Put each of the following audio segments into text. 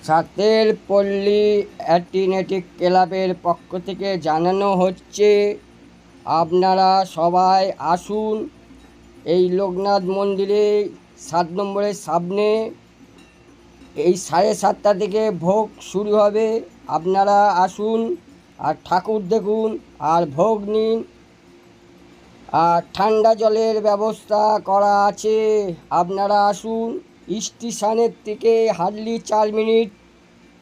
সাতের পল্লী অ্যাথলেটিক ক্লাবের পক্ষ থেকে জানানো হচ্ছে, আপনারা সবাই আসুন এই লোকনাথ মন্দিরে 7 নম্বরের সামনে। এই 7:30 থেকে ভোগ শুরু হবে। আপনারা আসুন আর ঠাকুর দেখুন আর ভোগ নিন। আর ঠান্ডা জলের ব্যবস্থা করা আছে, আপনারা আসুন। স্টেশনের থেকে হার্ডলি 4 মিনিট,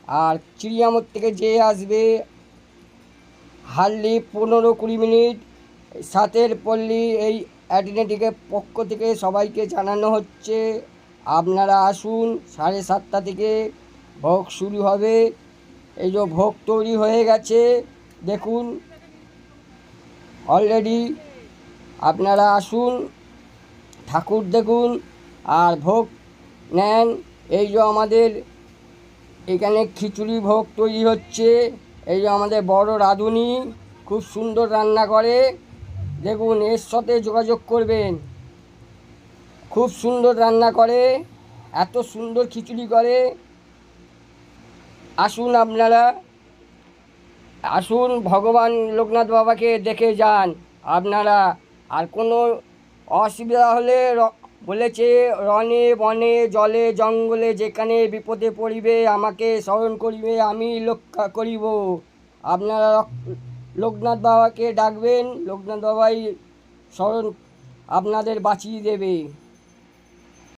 আর চিড়িয়ামোড় থেকে যে আসবে হার্ডলি 15-20 মিনিট। সাতের পল্লী এই অ্যাথলেটিকের পক্ষ থেকে সবাইকে জানানো হচ্ছে, আপনারা আসুন। 7:30 থেকে ভোগ শুরু হবে। এই যে ভোগ তৈরি হয়ে গেছে, দেখুন অলরেডি। আপনারা আসুন, ঠাকুর দেখুন আর ভোগ নেন। এই যে আমাদের এখানে খিচুড়ি ভোগ তৈরি হচ্ছে। এই যে আমাদের বড় রাঁধুনি খুব সুন্দর রান্না করে, দেখুন এর সাথে যোগাযোগ করবেন। খুব সুন্দর রান্না করে, এত সুন্দর খিচুড়ি করে। আসুন আপনারা, আসুন ভগবান লোকনাথ বাবাকে দেখে যান আপনারা। আর কোনো অসুবিধা হলে বলেছে, রণে বনে জলে জঙ্গলে যেখানে বিপদে পড়িবে আমাকে স্মরণ করিবে, আমি রক্ষা করিব। আপনারা লোকনাথ বাবাকে ডাকবেন, লোকনাথ বাবাই স্মরণ আপনাদের বাঁচিয়ে দেবে।